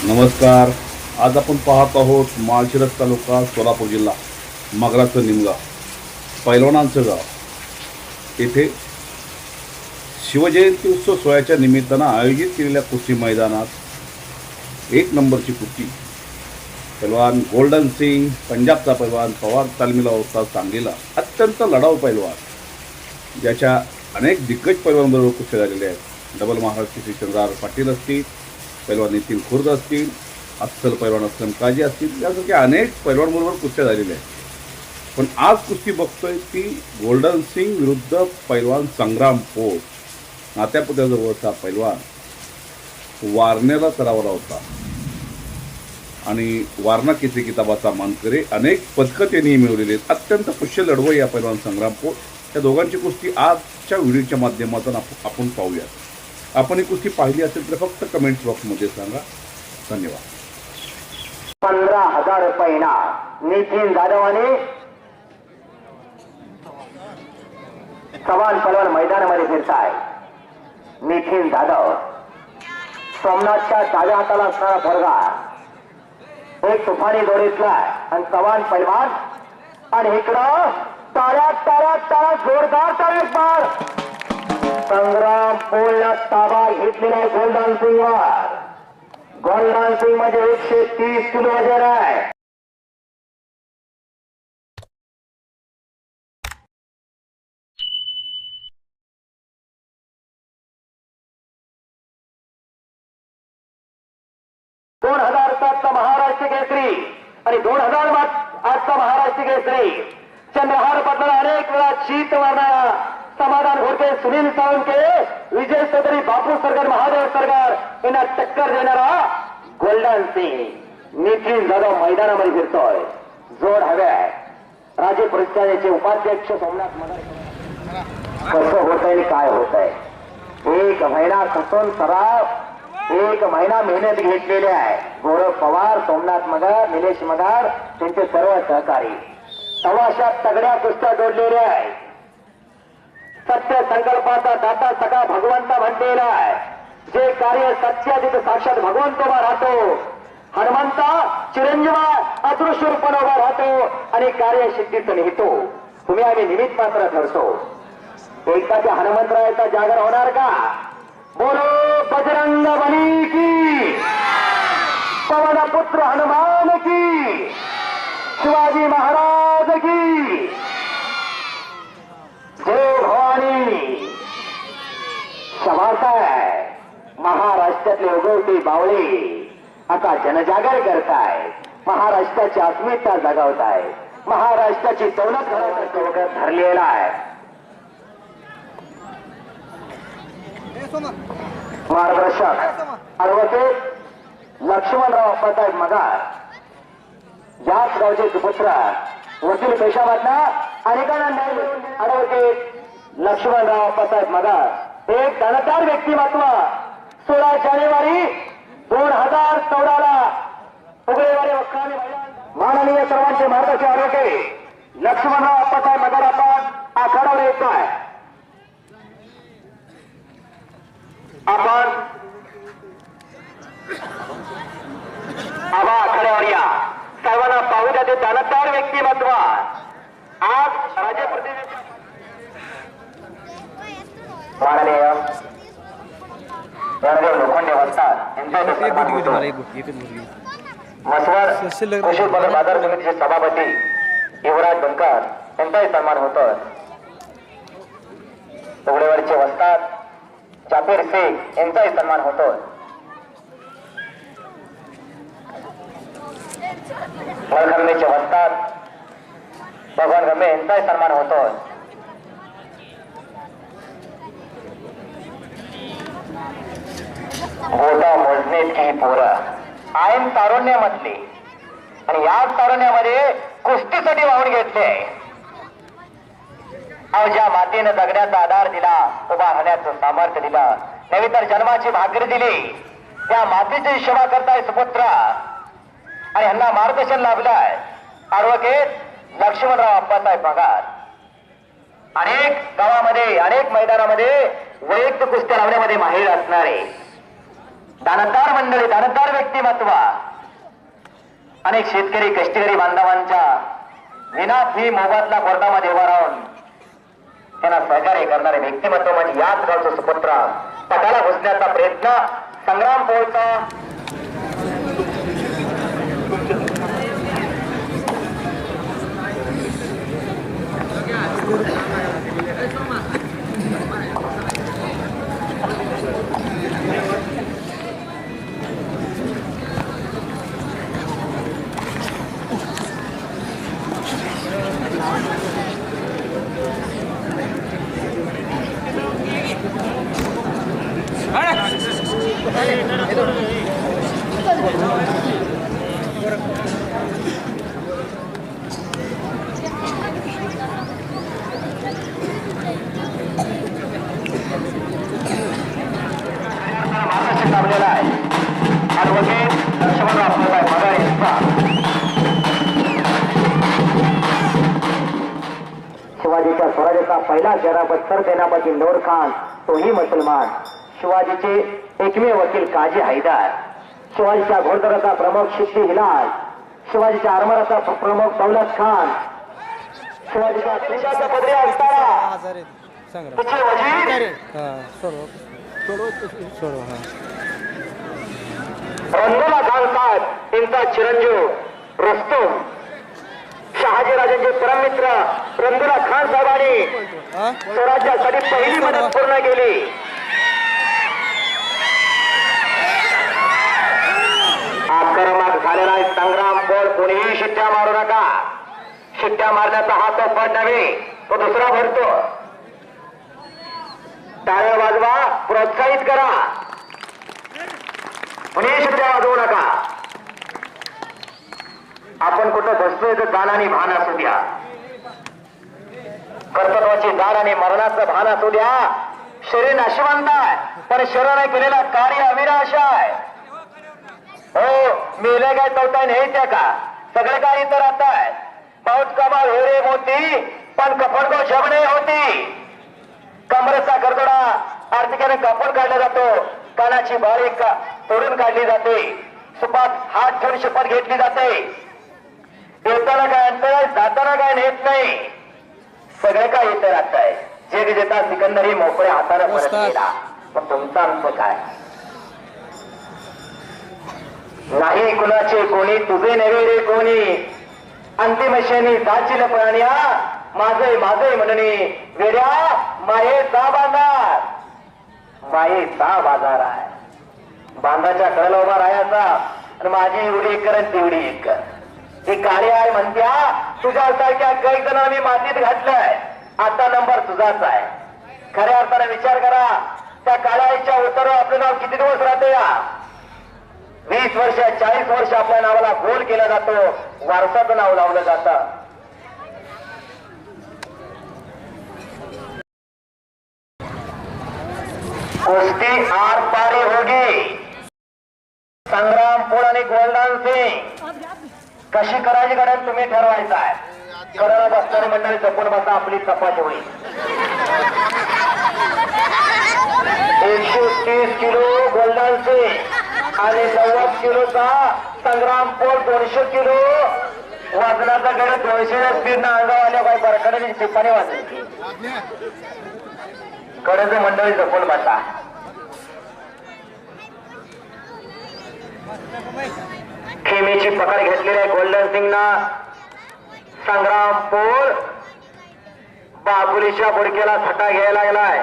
नमस्कार. आज आपण पाहत आहोत माळशिरस तालुका सोलापूर जिल्हा मगराचं निमगाव पैलवानांचं गाव. येथे शिवजयंती उत्सव सोहळ्याच्या निमित्तानं आयोजित केलेल्या कुस्ती मैदानात 1 नंबरची कुस्ती पैलवान गोल्डन सिंग, पंजाबचा पैलवान पवार तालमीला होता. सांगलीला अत्यंत लढाऊ पैलवान, ज्याच्या अनेक दिग्गज पैलवानांबरोबर कुस्त्या झालेल्या आहेत. डबल महाराष्ट्र श्री चंद्रहार पाटील असतील, पैलवान नितीन खुर्द असतील, अस्सल पैलवान असलम काजी असतील, यासारख्या अनेक पैलवानबरोबर कुस्त्या झालेल्या आहेत. पण आज कुस्ती बघतोय ती गोल्डन सिंग विरुद्ध पैलवान संग्राम पोळ. नात्यापुत्याजवळचा पैलवान वारनेला सरावला होता आणि वारणा केसरी किताबाचा मानकरी, अनेक पदकं त्यांनी मिळवलेली आहेत. अत्यंत कुशल लढवई या पैलवान संग्राम पोळ. या दोघांची कुस्ती आजच्या व्हिडिओच्या माध्यमातून आपण पाहूया. आपण ही कुस्ती पाहिली असेल तर फक्त कमेंट्स बॉक्समध्ये सांगा. धन्यवाद. 15,000 रुपये इनाम नितीन जाधव आणि चव्हाण पलवान मैदानामध्ये फिरताय. नितीन जाधव सोमनाथच्या डाव्या हाताला असणारा पोरगा, एक तुफानी जोडीतला आणि चव्हाण पैलवान. आणि इकडं ताऱ्या ताऱ्या तारा जोरदार तारेबार संग्राम पोळला ताबा घेतलेला आहे गोल्डन सिंगवर. गोल्डन सिंग मध्ये 130 किलो वजन आहे. दोन 2007चा महाराष्ट्र केसरी आणि 2008चा महाराष्ट्र केसरी चंद्रहार पटला अनेक वेळा शीत मारणारा समाधान घोडके, सुनील सावंके, विजय चौधरी, बापू सरकार, महादेव सरकार यांना टक्कर देणारा गोल्डन सिंग नितीन जाधव मैदानामध्ये फिरतोय. जोड हव्याय. राजे परिषदेचे उपाध्यक्ष सोमनाथ मगर. कसं होत आहे काय होत आहे, 1 महिना कसून सराव, 1 महिना मेहनत घेतलेली आहे. गौरव पवार, सोमनाथ मगर, निलेश मगर त्यांचे सर्व सहकारी तमाशा तगड्या कुस्त्या जोडलेल्या आहे. सत्य संकल्पाचा दाता सगळा भगवंता म्हणलेला आहे. जे कार्य सत्य तिथे साक्षात भगवंत उभा राहतो. हनुमंता चिरंजीवा अदृश्य रूपाने उभा राहतो आणि कार्य सिद्धीचं लिहितो. तुम्ही आम्ही निमित्त मात्र ठरतो. एकदाच्या हनुमंतरायाचा जागर होणार का? बोलो बजरंग बली की, पवन पुत्र हनुमान की, शिवाजी महाराज की जय भवानी. समासाय महाराष्ट्रातले उगवते बावळे आता जनजागर करताय. महाराष्ट्राची अस्मिता जगवताय. महाराष्ट्राची दौलत घडवण्याचा धरलेला आहे. मार्गदर्शक ॲडव्होकेट लक्ष्मणराव अप्पासाहेब मगार, याच गावचे सुपुत्र, वकील पेशामधला अनेकांना न्याय मिळवून ॲडव्होकेट लक्ष्मणराव अप्पासाहेब मगार एक दणकार व्यक्तिमत्व. 16 जानेवारी 2014 उगळेवाडी वक्रामी मैदान. माननीय सर्वांचे मार्गदर्शक ॲडव्होकेट लक्ष्मणराव अप्पासाहेब मगार आपण आखाड्यावर येत आहे. आपण आबा आखाड्यावर या. सर्वांना पाहू द्या ते दानतदार व्यक्तिमत्व. आज राज्य प्रतिनिधी माननीय लोखंडे वसतात मसवड कृषी उत्पन्न बाजार समितीचे सभापती युवराज बनकर यांचाही सन्मान होतो. उघडेवाडीचे वस्ताद जाफर शेख यांचाही सन्मान होतो. मलखंबेचे वस्ताद भगवान गमे यांचाही सन्मान होतो. बोटा मोजणीत ही पोरं आयन तारुण्यामधली आणि याच तारुण्यामध्ये कुस्तीसाठी वाहून घेतले. अवघ्या मातीनं जगण्याचा आधार दिला, उभा राहण्याचं सामर्थ्य दिलं, नव्हे तर जन्माची भाकरी दिली. त्या मातीची सेवा करताय सुपुत्र आणि ह्यांना मार्गदर्शन लाभलाय ॲडव्होकेट लक्ष्मणराव अप्पासाहेब मगार. अनेक गावामध्ये, अनेक मैदानामध्ये वैयक्तिक कुस्त्या लावण्यामध्ये माहीर असणारे दानदार मंडळी, दानदार व्यक्तिमत्व, अनेक शेतकरी कष्टकरी बांधवांच्या विना फी मोबदला कोर्टामध्ये उभा राहून त्यांना सहकार्य करणारे व्यक्तिमत्व म्हणजे याच गावचं सुपुत्र पटाला घुसण्याचा प्रयत्न संग्राम पोळचा. लाभलेला आहे ॲडव्होकेट लक्ष्मण आपल्याला पगार यांचा. शिवाजीच्या स्वराज्याचा पहिला जरापत्तर सेनापती नूर खान, तोही मुसलमान. शिवाजीचे एकमेव वकील काजी हैदर. शिवाजीच्या घोडदराचा प्रमुख शिट्टी हिलाल. शिवाजीच्या आरमाराचा प्रमुख दौलत खान. शिवाजीच्या त्रिशाचा पदरी असताना तिचे वजीर रंगोला खान साहेब यांचा चिरंजीव रुस्तुम. शहाजीराजांचे परममित्र रंगोला खान साहेबांनी स्वराज्यासाठी पहिली मदत पूर्ण केली. आक्रमक झालेला आहे संग्राम पोळ. कोणीही शिट्ट्या मारू नका. शिट्ट्या मारण्याचा हा तो पट नव्हे, तो दुसरा भरतो. टाळ्या वाजवा, प्रोत्साहित करा. कुणीही शिट्ट्या वाजवू नका. आपण कुठं बसतोय तर दान आणि भान असू द्या. कर्तव्याची दान आणि मरणाचं भान असू द्या. शरीर नाशवंत आहे पण शरीराने केलेला कार्य अविनाश आहे. हो, मेले काय चौथा नाही त्या का सगळे काही तर आता आहे. पाऊस कमाल हो रे मोती पण कपड को जब नाही होती. कमरेचा गरदोडा आर्थिकाने कापून काढला जातो. कानाची बारीक तोडून काढली जाते. सुपात हात ठेवून शपथ घेतली जाते. येताना काय अंतर आहे, जाताना काय नेत नाही. सगळे काय इतर आता आहे. जे जेता सिकंदरी मोकळ्या हाताने परत गेला. पण तुमचा अंत काय नाही. कुणाचे कोणी तुझे नव्हे रे कोणी. अंतिम शेनी दाचिल प्राण्या माझे माझे म्हणणे वेड्या मायेचा बाजार. मायेचा बाजार आहे. बांधाच्या कडेला उभा राहायचा आणि माझी एवढी एक कर आणि तेवढी एक कर. ती काळी आहे म्हणत्या तुझ्यासारख्या काही जण मी मातीत घातलंय. आता नंबर तुझाच आहे. खऱ्या अर्थाने विचार करा. त्या काळ्या आईच्या उत्तरावर आपलं नाव किती दिवस राहते या. 20 वर्ष 40 वर्ष आपल्या नावाला गोल केला जातो. वारसाचं नाव लावलं जातं. कुस्ती आर पारी होगी. संग्राम पोळ आणि गोल्डन सिंग कशी करायची गडन तुम्ही ठरवायचं आहे. करायला बसणारी मंडळी जपून बसा. आपली चपाती होईल. 130 किलो गोल्डन सिंग आणि 90 किलोचा संग्राम पोळ. 200 किलो वजनाचा गड. 200 स्पीड ना अंगावर आल्या काही बरकडाची टिप्पणी वाजली. कडे मंडळी जपून बसा. खेमीची पकड घेतलेली आहे गोल्डन सिंगना. संग्राम पोळ बाबुलीच्या बुडक्याला थटा घ्यायला लागलाय.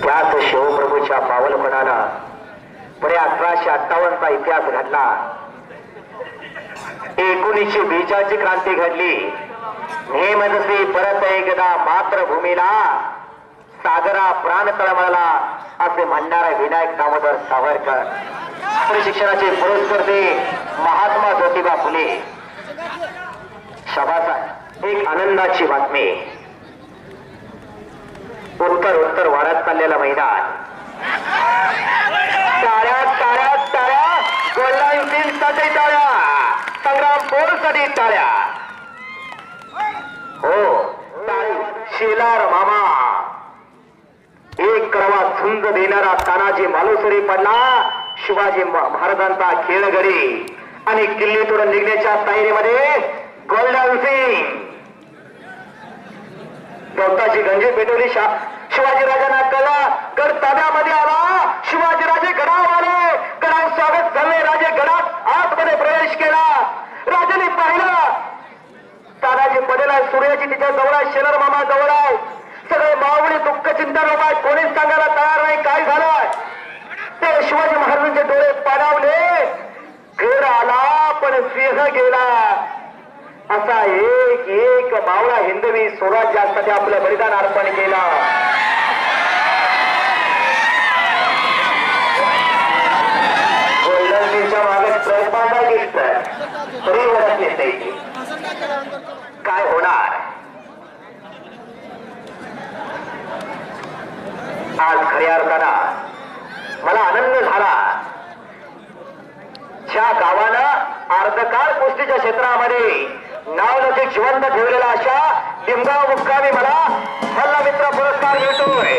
त्याच शिवप्रभूच्या पावलपणाला पुढे 1858चा इतिहास घडला. 1920ची क्रांती घडली. नेमदसी परत एकदा मातृभूमीला सागरा प्राण तळमळला असे म्हणणारा विनायक दामोदर सावरकर. शिक्षणाचे पुरस्कर्ते महात्मा ज्योतिबा फुले. शाबास. एक आनंदाची बातमी. उत्तर वाढत चाललेला मैदान. टाळ्या टाळ्या टाळ्या. गोल्डन सिंग साठी टाळ्या. संग्राम पोळ साठी टाळ्या. हो टाळी. शेलार मामा, एक कडवा झुंज देणारा तानाजी मालुसरी पडला. शिवाजी महाराजांचा खेळगडी आणि किल्लीतून निघण्याच्या तयारीमध्ये गोल्डन सिंग. गवताची गंजी पेटवली. शिवाजीराजांना कळला गड ताब्यामध्ये आला. शिवाजीराजे गडावर आले. गडावर स्वागत झाले. राजे गडात आतमध्ये प्रवेश केला. राजाने पाहिलं तानाजी पडेला. सूर्याची तिच्या जवळ आहे. शेलार मामा जवळ आहे. सगळे मावळी दुःख चिंता आहे. कोणीच सांगायला तयार नाही काय झालंय ते. शिवाजी महाराजांचे डोळे पाणावले. गड आला पण सिंह गेला. असा एक एक मावळा हिंदवी स्वराज्यासाठी आपलं बलिदान अर्पण केलं. गोल्डनच्या मागे प्रयत्न घेतलं तरी वरच येते. काय होणार आज खऱ्या अर्थानं मला आनंद झाला. ज्या गावानं अर्धकाळ कुस्तीच्या क्षेत्रामध्ये नाव नजीक जिवंत ठेवलेला अशा लिंगाव मुक्कामी मला मल्लमित्र पुरस्कार मिळतोय.